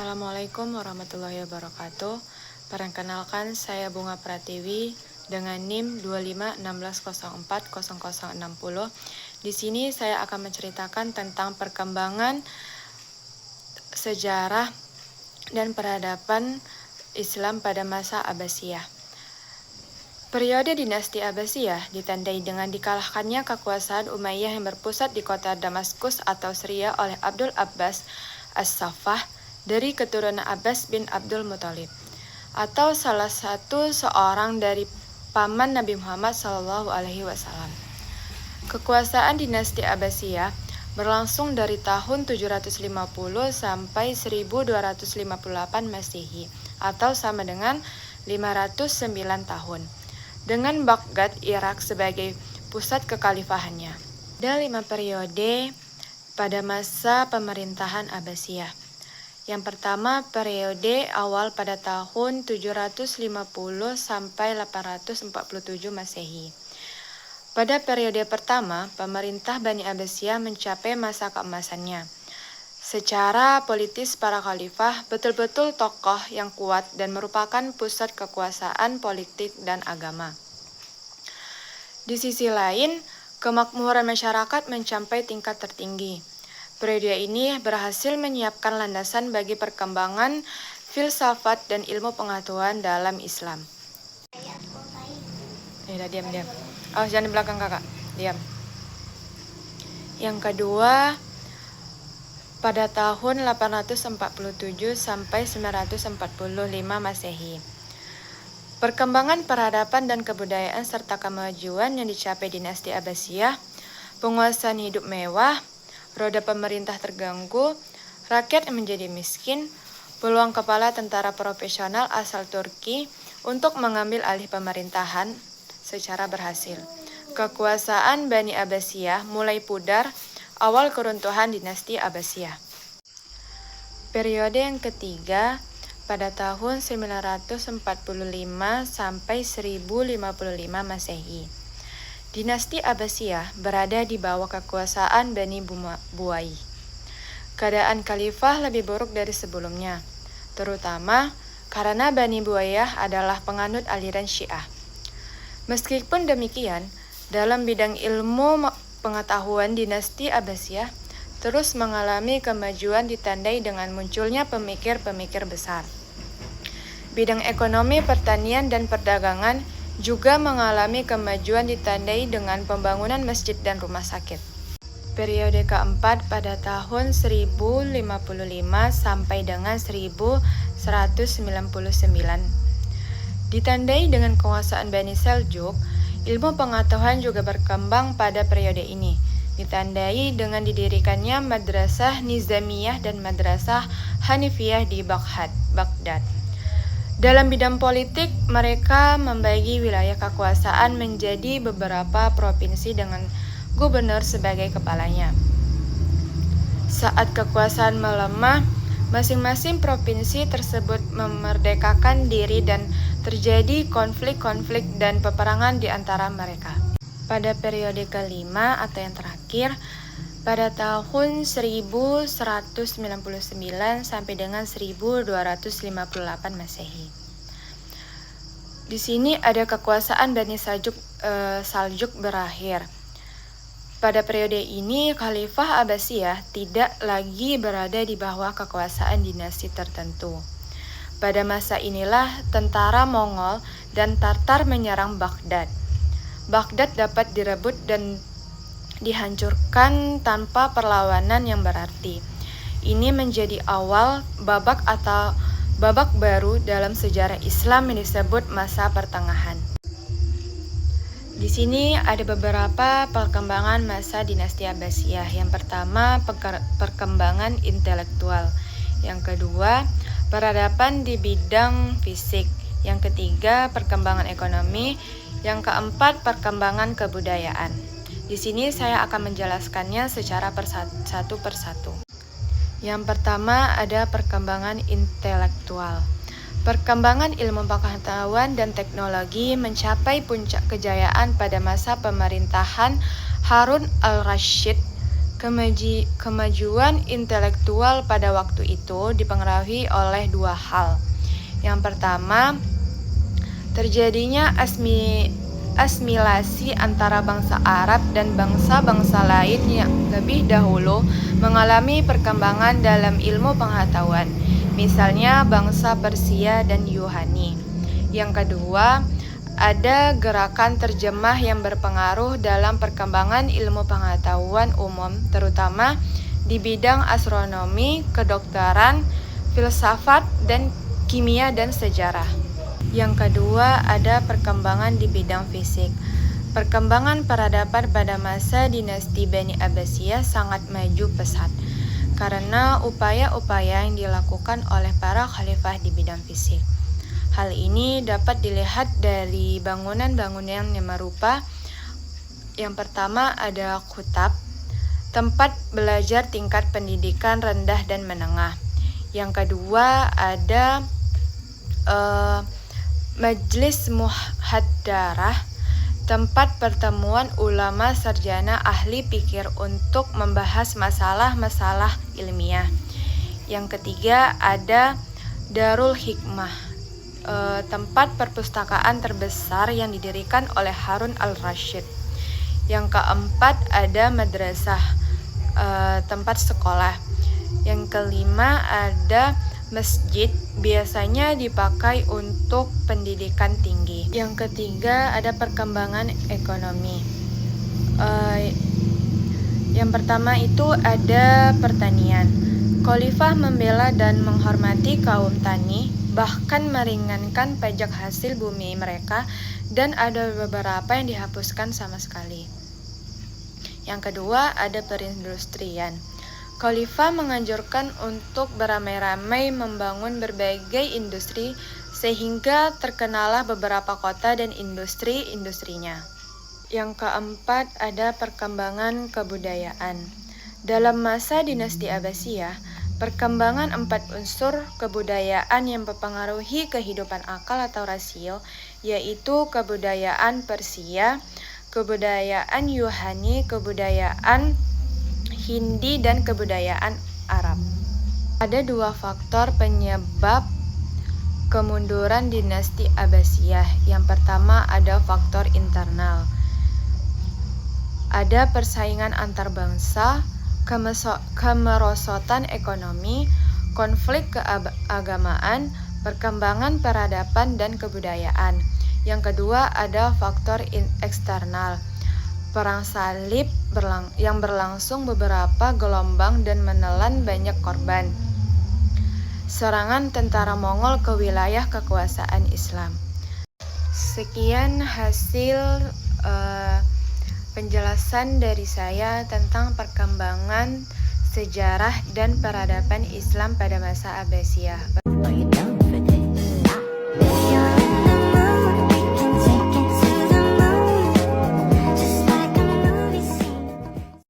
Assalamualaikum warahmatullahi wabarakatuh. Perkenalkan, saya Bunga Pratiwi dengan NIM 2516040060. Di sini saya akan menceritakan tentang perkembangan sejarah dan peradaban Islam pada masa Abbasiyah. Periode dinasti Abbasiyah ditandai dengan dikalahkannya kekuasaan Umayyah yang berpusat di kota Damaskus atau Syria oleh Abdul Abbas As-Saffah dari keturunan Abbas bin Abdul Muthalib, atau salah satu seorang dari paman Nabi Muhammad SAW. Kekuasaan dinasti Abbasiyah berlangsung dari tahun 750 sampai 1258 Masehi, atau sama dengan 509 tahun, dengan Baghdad, Irak sebagai pusat kekhalifahannya. Ada 5 periode pada masa pemerintahan Abbasiyah. Yang pertama, periode awal pada tahun 750 sampai 847 Masehi. Pada periode pertama, pemerintah Bani Abbasiyah mencapai masa keemasannya. Secara politis, para khalifah betul-betul tokoh yang kuat dan merupakan pusat kekuasaan politik dan agama. Di sisi lain, kemakmuran masyarakat mencapai tingkat tertinggi. Periode ini berhasil menyiapkan landasan bagi perkembangan filsafat dan ilmu pengetahuan dalam Islam. Diam. Awas jangan di belakang kakak. Diam. Yang kedua, pada tahun 847 sampai 945 Masehi. Perkembangan peradaban dan kebudayaan serta kemajuan yang dicapai dinasti Abbasiyah, penguasaan hidup mewah, roda pemerintah terganggu, rakyat menjadi miskin, peluang kepala tentara profesional asal Turki untuk mengambil alih pemerintahan secara berhasil. Kekuasaan Bani Abbasiyah mulai pudar, awal keruntuhan dinasti Abbasiyah. Periode yang ketiga pada tahun 945 sampai 1055 Masehi. Dinasti Abbasiyah berada di bawah kekuasaan Bani Buwai. Keadaan khalifah lebih buruk dari sebelumnya, terutama karena Bani Buwayyah adalah penganut aliran Syiah. Meskipun demikian, dalam bidang ilmu pengetahuan dinasti Abbasiyah terus mengalami kemajuan ditandai dengan munculnya pemikir-pemikir besar. Bidang ekonomi, pertanian, dan perdagangan juga mengalami kemajuan ditandai dengan pembangunan masjid dan rumah sakit. Periode keempat pada tahun 1055 sampai dengan 1199. Ditandai dengan kekuasaan Bani Seljuk, ilmu pengetahuan juga berkembang pada periode ini. Ditandai dengan didirikannya Madrasah Nizamiyah dan Madrasah Hanifiyah di Baghdad. Dalam bidang politik, mereka membagi wilayah kekuasaan menjadi beberapa provinsi dengan gubernur sebagai kepalanya. Saat kekuasaan melemah, masing-masing provinsi tersebut memerdekakan diri dan terjadi konflik-konflik dan peperangan di antara mereka. Pada periode kelima atau yang terakhir, pada tahun 1199 sampai dengan 1258 Masehi. Di sini ada kekuasaan Bani Saljuk berakhir. Pada periode ini, Khalifah Abbasiyah tidak lagi berada di bawah kekuasaan dinasti tertentu. Pada masa inilah tentara Mongol dan Tartar menyerang Baghdad. Baghdad dapat direbut dan dihancurkan tanpa perlawanan yang berarti. Ini menjadi awal babak baru dalam sejarah Islam yang disebut masa pertengahan. Di sini ada beberapa perkembangan masa dinasti Abbasiyah. Yang pertama, perkembangan intelektual. Yang kedua, peradaban di bidang fisik. Yang ketiga, perkembangan ekonomi. Yang keempat, perkembangan kebudayaan. Di sini saya akan menjelaskannya secara satu persatu. Yang pertama ada perkembangan intelektual. Perkembangan ilmu pengetahuan dan teknologi mencapai puncak kejayaan pada masa pemerintahan Harun al-Rasyid Kemajuan intelektual pada waktu itu dipengaruhi oleh dua hal. Yang pertama, terjadinya asimilasi antara bangsa Arab dan bangsa-bangsa lain yang lebih dahulu mengalami perkembangan dalam ilmu pengetahuan, misalnya bangsa Persia dan Yunani. Yang kedua, ada gerakan terjemah yang berpengaruh dalam perkembangan ilmu pengetahuan umum, terutama di bidang astronomi, kedokteran, filsafat, dan kimia dan sejarah. Yang kedua, ada perkembangan di bidang fisik. Perkembangan peradaban pada masa dinasti Bani Abbasiyah sangat maju pesat karena upaya-upaya yang dilakukan oleh para khalifah di bidang fisik. Hal ini dapat dilihat dari bangunan-bangunan yang merupa. Yang pertama ada kutab, tempat belajar tingkat pendidikan rendah dan menengah. Yang kedua ada Majelis Muhaddarah, tempat pertemuan ulama sarjana ahli pikir untuk membahas masalah-masalah ilmiah. Yang ketiga ada Darul Hikmah, tempat perpustakaan terbesar yang didirikan oleh Harun al-Rasyid. Yang keempat ada madrasah, tempat sekolah. Yang kelima ada masjid, biasanya dipakai untuk pendidikan tinggi. Yang ketiga ada perkembangan ekonomi. Yang pertama itu ada pertanian. Khalifah membela dan menghormati kaum tani, bahkan meringankan pajak hasil bumi mereka, dan ada beberapa yang dihapuskan sama sekali. Yang kedua ada perindustrian. Khalifah menganjurkan untuk beramai-ramai membangun berbagai industri sehingga terkenalah beberapa kota dan industri-industrinya. Yang keempat ada perkembangan kebudayaan. Dalam masa dinasti Abbasiyah, perkembangan 4 unsur kebudayaan yang mempengaruhi kehidupan akal atau rasio, yaitu kebudayaan Persia, kebudayaan Yunani, kebudayaan Hindi, dan kebudayaan Arab. Ada 2 faktor penyebab kemunduran dinasti Abbasiyah. Yang pertama ada faktor internal. Ada persaingan antar bangsa, kemerosotan ekonomi, konflik keagamaan, perkembangan peradaban dan kebudayaan. Yang kedua ada faktor eksternal. Perang salib yang berlangsung beberapa gelombang dan menelan banyak korban. Serangan tentara Mongol ke wilayah kekuasaan Islam. Sekian hasil penjelasan dari saya tentang perkembangan sejarah dan peradaban Islam pada masa Abbasiyah.